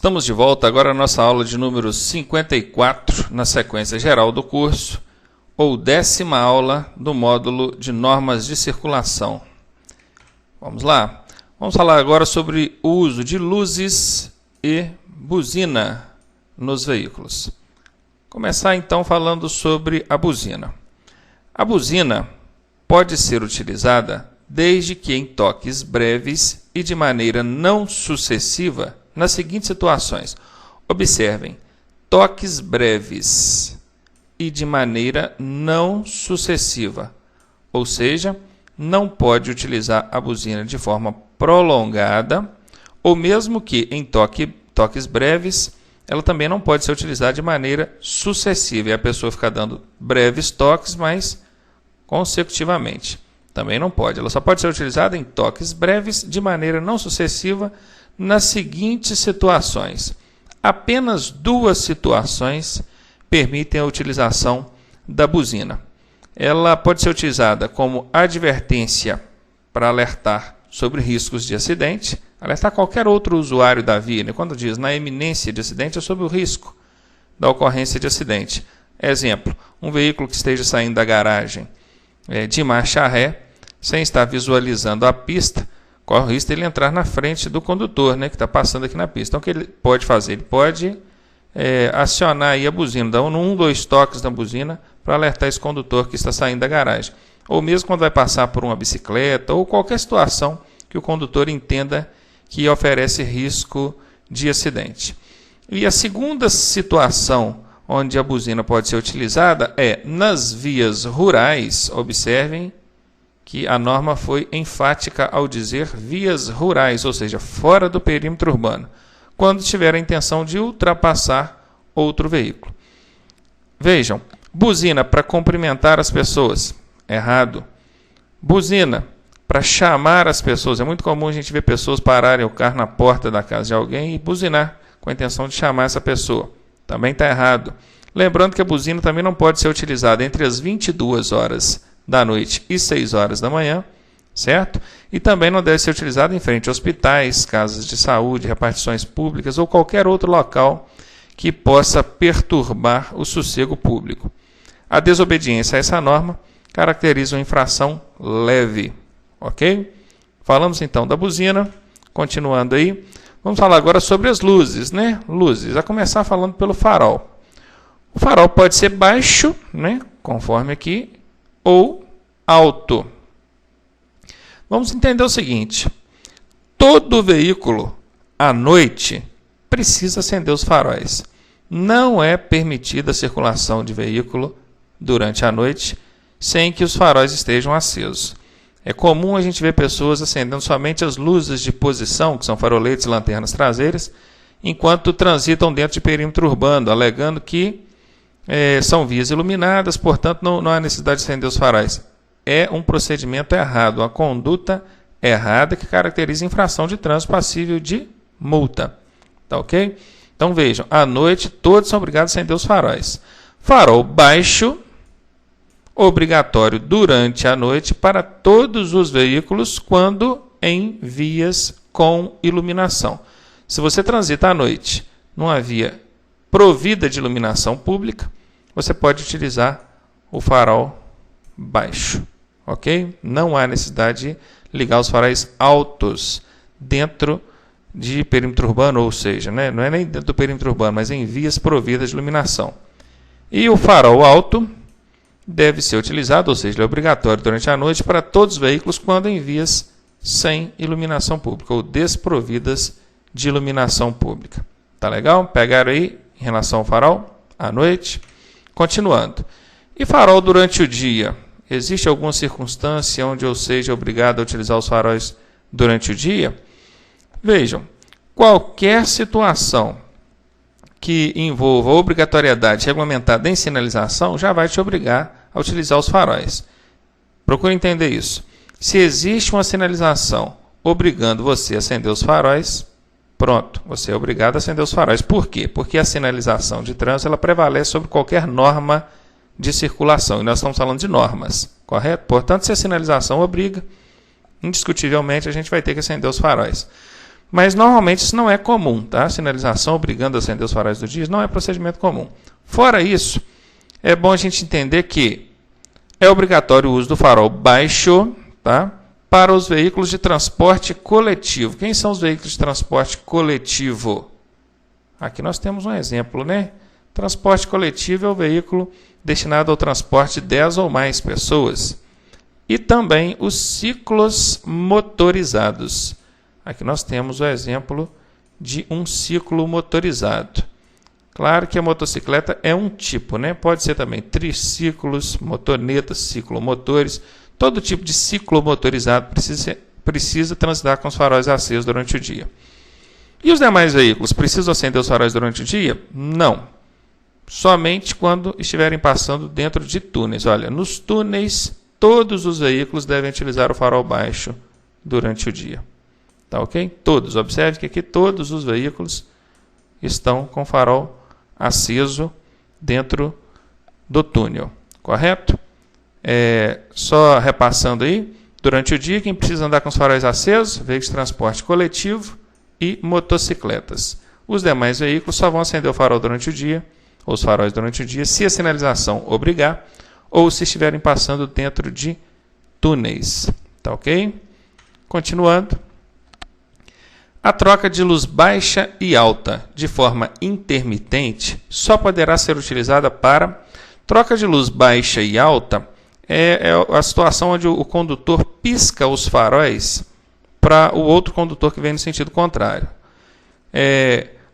Estamos de volta agora à nossa aula de número 54, na sequência geral do curso, ou 10ª aula do módulo de normas de circulação. Vamos lá? Vamos falar agora sobre o uso de luzes e buzina nos veículos. Começar então falando sobre a buzina. A buzina pode ser utilizada desde que em toques breves e de maneira não sucessiva nas seguintes situações. Observem, toques breves e de maneira não sucessiva, ou seja, não pode utilizar a buzina de forma prolongada, ou mesmo que em toques breves, ela também não pode ser utilizada de maneira sucessiva, e a pessoa fica dando breves toques, mas consecutivamente. Também não pode. Ela só pode ser utilizada em toques breves de maneira não sucessiva nas seguintes situações. Apenas duas situações permitem a utilização da buzina. Ela pode ser utilizada como advertência para alertar sobre riscos de acidente, alertar qualquer outro usuário da via, né? Quando diz na iminência de acidente, é sobre o risco da ocorrência de acidente. Exemplo, um veículo que esteja saindo da garagem de marcha ré, sem estar visualizando a pista, corre o risco de ele entrar na frente do condutor, né, que está passando aqui na pista. Então, o que ele pode fazer? Ele pode acionar aí a buzina, dar 1, 2 toques na buzina para alertar esse condutor que está saindo da garagem. Ou mesmo quando vai passar por uma bicicleta, ou qualquer situação que o condutor entenda que oferece risco de acidente. E a segunda situação onde a buzina pode ser utilizada é nas vias rurais. Observem que a norma foi enfática ao dizer vias rurais, ou seja, fora do perímetro urbano, quando tiver a intenção de ultrapassar outro veículo. Vejam, buzina para cumprimentar as pessoas, errado. Buzina para chamar as pessoas, é muito comum a gente ver pessoas pararem o carro na porta da casa de alguém e buzinar com a intenção de chamar essa pessoa. Também está errado. Lembrando que a buzina também não pode ser utilizada entre as 22 horas da noite e 6 horas da manhã, certo? E também não deve ser utilizada em frente a hospitais, casas de saúde, repartições públicas ou qualquer outro local que possa perturbar o sossego público. A desobediência a essa norma caracteriza uma infração leve, ok? Falamos então da buzina, continuando aí. Vamos falar agora sobre as luzes, né? Luzes, a começar falando pelo farol. O farol pode ser baixo, né? Conforme aqui, ou alto. Vamos entender o seguinte: todo veículo à noite precisa acender os faróis. Não é permitida a circulação de veículo durante a noite sem que os faróis estejam acesos. É comum a gente ver pessoas acendendo somente as luzes de posição, que são faroletes e lanternas traseiras, enquanto transitam dentro de perímetro urbano, alegando que são vias iluminadas, portanto não há necessidade de acender os faróis. É um procedimento errado, uma conduta errada que caracteriza infração de trânsito passível de multa. Tá ok? Então vejam, à noite todos são obrigados a acender os faróis. Farol baixo, obrigatório durante a noite para todos os veículos quando em vias com iluminação. Se você transita à noite numa via provida de iluminação pública, você pode utilizar o farol baixo, ok? Não há necessidade de ligar os faróis altos dentro de perímetro urbano, ou seja, né? Não é nem dentro do perímetro urbano, mas em vias providas de iluminação. E o farol alto deve ser utilizado, ou seja, ele é obrigatório durante a noite para todos os veículos quando em vias sem iluminação pública ou desprovidas de iluminação pública. Tá legal? Pegaram aí em relação ao farol à noite? Continuando. E farol durante o dia? Existe alguma circunstância onde eu seja obrigado a utilizar os faróis durante o dia? Vejam, qualquer situação que envolva obrigatoriedade regulamentada em sinalização já vai te obrigar a utilizar os faróis. Procure entender isso. Se existe uma sinalização obrigando você a acender os faróis, pronto, você é obrigado a acender os faróis. Por quê? Porque a sinalização de trânsito ela prevalece sobre qualquer norma de circulação. E nós estamos falando de normas, correto? Portanto, se a sinalização obriga, indiscutivelmente a gente vai ter que acender os faróis. Mas normalmente isso não é comum, tá? Sinalização obrigando a acender os faróis do dia não é procedimento comum. Fora isso, é bom a gente entender que é obrigatório o uso do farol baixo, tá? Para os veículos de transporte coletivo. Quem são os veículos de transporte coletivo? Aqui nós temos um exemplo, né? Transporte coletivo é o veículo destinado ao transporte de 10 ou mais pessoas. E também os ciclos motorizados. Aqui nós temos o exemplo de um ciclo motorizado. Claro que a motocicleta é um tipo, né? Pode ser também triciclos, motonetas, ciclomotores. Todo tipo de ciclo motorizado precisa transitar com os faróis acesos durante o dia. E os demais veículos precisam acender os faróis durante o dia? Não. Somente quando estiverem passando dentro de túneis. Olha, nos túneis, todos os veículos devem utilizar o farol baixo durante o dia. Tá ok? Todos. Observe que aqui todos os veículos estão com o farol aceso dentro do túnel. Correto? Só repassando aí, durante o dia, quem precisa andar com os faróis acesos? Veículos de transporte coletivo e motocicletas. Os demais veículos só vão acender o farol durante o dia, ou os faróis durante o dia, se a sinalização obrigar, ou se estiverem passando dentro de túneis. Tá ok? Continuando. A troca de luz baixa e alta de forma intermitente só poderá ser utilizada para troca de luz baixa e alta. É a situação onde o condutor pisca os faróis para o outro condutor que vem no sentido contrário.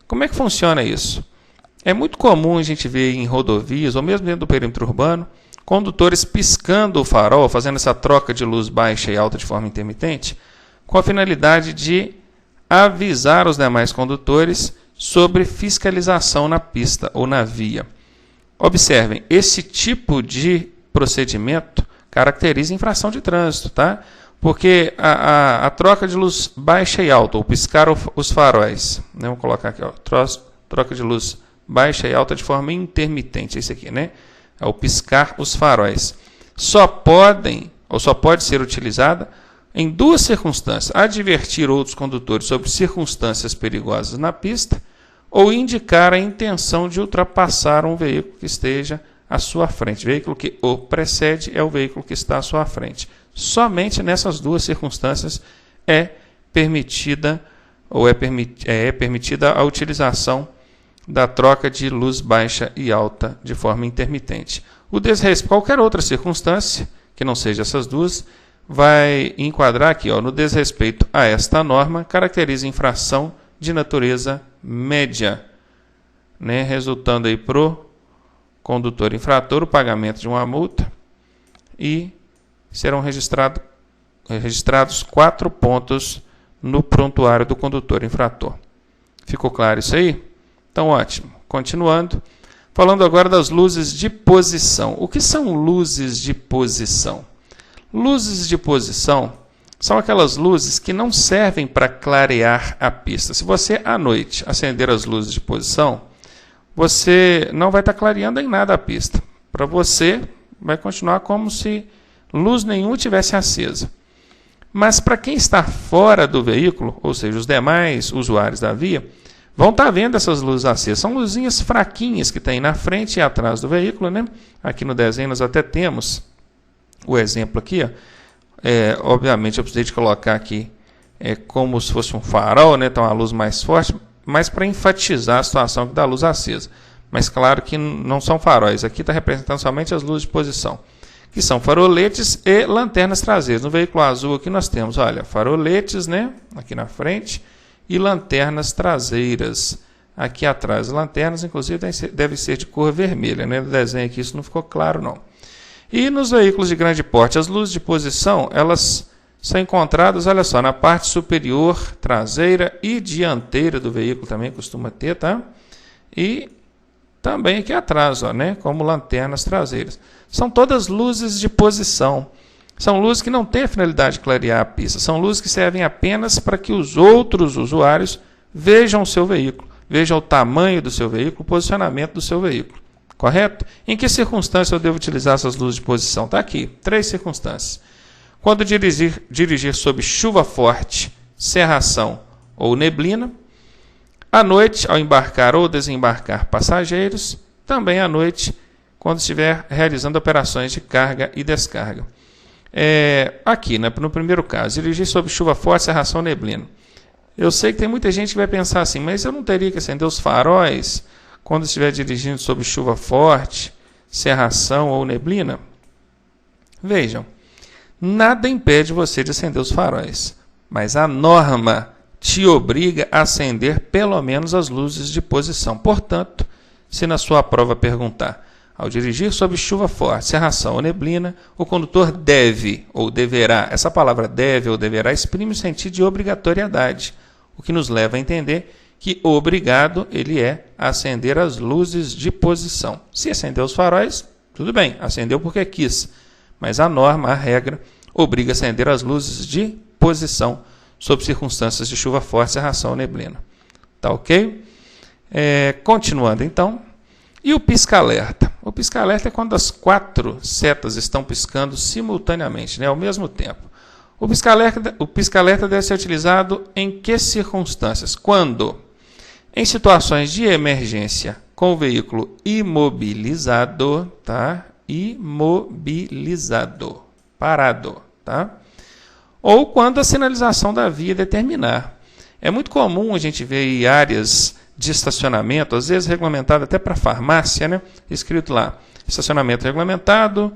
Como é que funciona isso? É muito comum a gente ver em rodovias, ou mesmo dentro do perímetro urbano, condutores piscando o farol, fazendo essa troca de luz baixa e alta de forma intermitente, com a finalidade de avisar os demais condutores sobre fiscalização na pista ou na via. Observem, esse tipo de procedimento caracteriza infração de trânsito, tá? Porque a troca de luz baixa e alta, ou piscar os faróis, né? Vou colocar aqui, ó, troca de luz baixa e alta de forma intermitente, esse aqui, né? É o piscar os faróis. Só pode ser utilizada em duas circunstâncias: advertir outros condutores sobre circunstâncias perigosas na pista ou indicar a intenção de ultrapassar um veículo que esteja à sua frente. O veículo que o precede é o veículo que está à sua frente. Somente nessas duas circunstâncias é permitida a utilização da troca de luz baixa e alta de forma intermitente. Qualquer outra circunstância, que não seja essas duas, vai enquadrar aqui, ó, no desrespeito a esta norma, caracteriza infração de natureza média, né, resultando aí para o condutor infrator o pagamento de uma multa e serão registrados 4 pontos no prontuário do condutor infrator. Ficou claro isso aí? Então, ótimo. Continuando, falando agora das luzes de posição. O que são luzes de posição? Luzes de posição são aquelas luzes que não servem para clarear a pista. Se você, à noite, acender as luzes de posição, você não vai estar clareando em nada a pista. Para você, vai continuar como se luz nenhuma tivesse acesa. Mas para quem está fora do veículo, ou seja, os demais usuários da via, vão estar vendo essas luzes acesas. São luzinhas fraquinhas que tem na frente e atrás do veículo, né? Aqui no desenho nós até temos o exemplo aqui, ó. Obviamente eu precisei de colocar aqui como se fosse um farol, né? Então a luz mais forte, mas para enfatizar a situação da luz acesa. Mas claro que não são faróis. Aqui está representando somente as luzes de posição, que são faroletes e lanternas traseiras. No veículo azul aqui nós temos, olha, faroletes, né? Aqui na frente, e lanternas traseiras aqui atrás. As lanternas, inclusive, devem ser de cor vermelha, né? No desenho aqui isso não ficou claro, não. E nos veículos de grande porte, as luzes de posição, elas são encontradas, olha só, na parte superior, traseira e dianteira do veículo também costuma ter, tá? E também aqui atrás, ó, né? Como lanternas traseiras. São todas luzes de posição. São luzes que não têm a finalidade de clarear a pista. São luzes que servem apenas para que os outros usuários vejam o seu veículo, vejam o tamanho do seu veículo, o posicionamento do seu veículo. Correto? Em que circunstância eu devo utilizar essas luzes de posição? Está aqui, 3 circunstâncias. Quando dirigir sob chuva forte, cerração ou neblina. À noite, ao embarcar ou desembarcar passageiros. Também à noite, quando estiver realizando operações de carga e descarga. Aqui, né, no primeiro caso, dirigir sob chuva forte, cerração, neblina. Eu sei que tem muita gente que vai pensar assim, mas eu não teria que acender os faróis quando estiver dirigindo sob chuva forte, cerração ou neblina? Vejam, nada impede você de acender os faróis, mas a norma te obriga a acender pelo menos as luzes de posição. Portanto, se na sua prova perguntar, ao dirigir sob chuva forte, cerração ou neblina, o condutor deve ou deverá, essa palavra deve ou deverá exprime o sentido de obrigatoriedade, o que nos leva a entender que obrigado ele é a acender as luzes de posição. Se acender os faróis, tudo bem, acendeu porque quis, mas a norma, a regra, obriga a acender as luzes de posição sob circunstâncias de chuva forte, cerração ou neblina. Tá ok? Continuando então. E o pisca-alerta? O pisca-alerta é quando as 4 setas estão piscando simultaneamente, né, ao mesmo tempo. O pisca-alerta deve ser utilizado em que circunstâncias? Quando? Em situações de emergência com o veículo imobilizado, tá? Imobilizado, parado, tá? Ou quando a sinalização da via determinar. É muito comum a gente ver em áreas de estacionamento, às vezes regulamentado até para farmácia, né? Escrito lá, estacionamento regulamentado,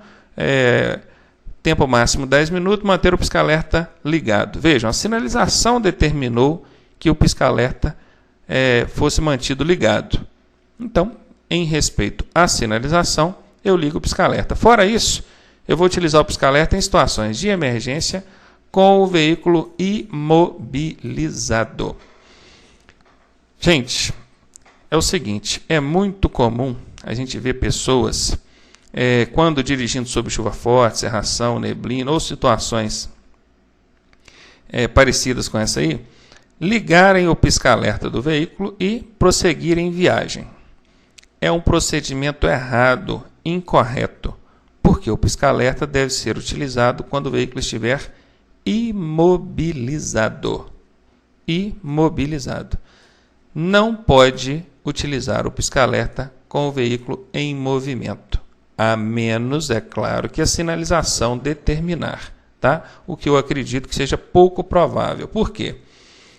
tempo máximo 10 minutos, manter o pisca-alerta ligado. Vejam, a sinalização determinou que o pisca-alerta fosse mantido ligado. Então, em respeito à sinalização, eu ligo o pisca-alerta. Fora isso, eu vou utilizar o pisca-alerta em situações de emergência com o veículo imobilizado. Gente, é o seguinte, é muito comum a gente ver pessoas, quando dirigindo sob chuva forte, cerração, neblina ou situações parecidas com essa aí, ligarem o pisca-alerta do veículo e prosseguirem em viagem. É um procedimento errado, incorreto, porque o pisca-alerta deve ser utilizado quando o veículo estiver imobilizado. Imobilizado. Não pode utilizar o pisca-alerta com o veículo em movimento, a menos, é claro, que a sinalização determinar, tá? O que eu acredito que seja pouco provável. Por quê?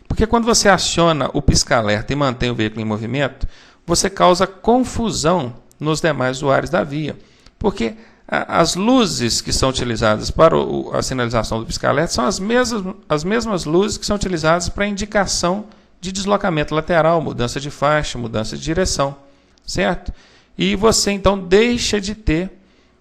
Porque quando você aciona o pisca-alerta e mantém o veículo em movimento, você causa confusão nos demais usuários da via. Porque as luzes que são utilizadas para a sinalização do pisca-alerta são as mesmas luzes que são utilizadas para a indicação de deslocamento lateral, mudança de faixa, mudança de direção, certo? E você então deixa de ter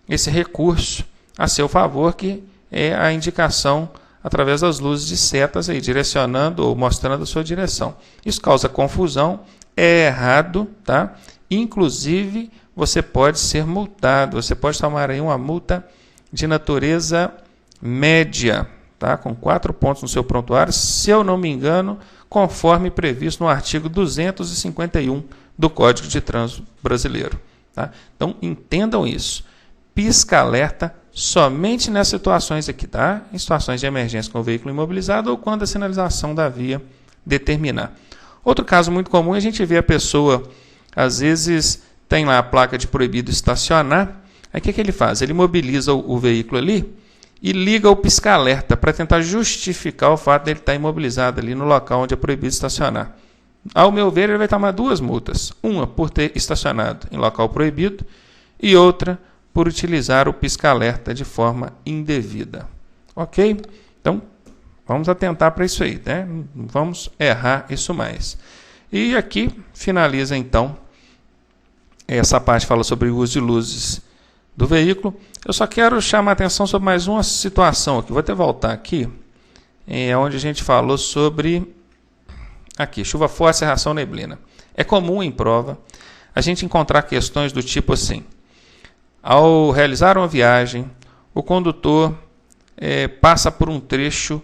esse recurso a seu favor, que é a indicação através das luzes de setas aí, direcionando ou mostrando a sua direção. Isso causa confusão, é errado, tá? Inclusive, você pode ser multado, você pode tomar aí uma multa de natureza média, tá? Com 4 pontos no seu prontuário, se eu não me engano, conforme previsto no artigo 251 do Código de Trânsito Brasileiro. Tá? Então, entendam isso. Pisca-alerta somente nessas situações aqui, tá? Em situações de emergência com o veículo imobilizado ou quando a sinalização da via determinar. Outro caso muito comum é a gente ver a pessoa, às vezes, tem lá a placa de proibido estacionar. Aí o que ele faz? Ele imobiliza o veículo ali e liga o pisca-alerta para tentar justificar o fato de ele estar imobilizado ali no local onde é proibido estacionar. Ao meu ver, ele vai tomar 2 multas. Uma por ter estacionado em local proibido e outra por utilizar o pisca-alerta de forma indevida. Ok? Então, vamos atentar para isso aí, né? Não vamos errar isso mais. E aqui finaliza então essa parte, fala sobre o uso de luzes do veículo. Eu só quero chamar a atenção sobre mais uma situação aqui. Vou até voltar aqui, onde a gente falou sobre aqui, chuva forte, cerração, neblina. É comum em prova a gente encontrar questões do tipo assim: ao realizar uma viagem, o condutor passa por um trecho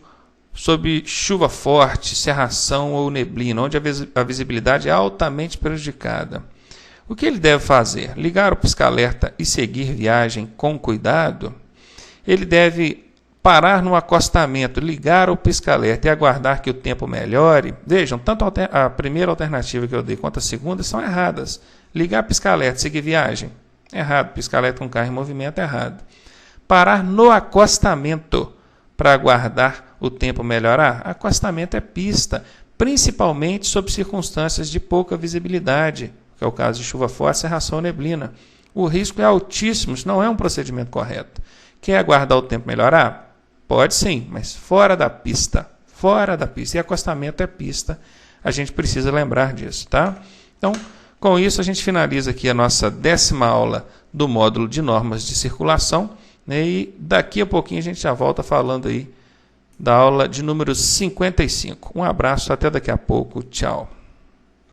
sob chuva forte, cerração ou neblina, onde a visibilidade é altamente prejudicada. O que ele deve fazer? Ligar o pisca-alerta e seguir viagem com cuidado? Ele deve parar no acostamento, ligar o pisca-alerta e aguardar que o tempo melhore, vejam, tanto a primeira alternativa que eu dei quanto a segunda são erradas. Ligar pisca-alerta e seguir viagem, errado. Pisca-alerta com carro em movimento, errado. Parar no acostamento para aguardar o tempo melhorar, acostamento é pista, principalmente sob circunstâncias de pouca visibilidade, que é o caso de chuva forte, cerração ou neblina. O risco é altíssimo, isso não é um procedimento correto. Quer aguardar o tempo melhorar? Pode sim, mas fora da pista. Fora da pista. E acostamento é pista. A gente precisa lembrar disso, tá? Então, com isso, a gente finaliza aqui a nossa 10ª aula do módulo de normas de circulação, né? E daqui a pouquinho a gente já volta falando aí da aula de número 55. Um abraço, até daqui a pouco. Tchau.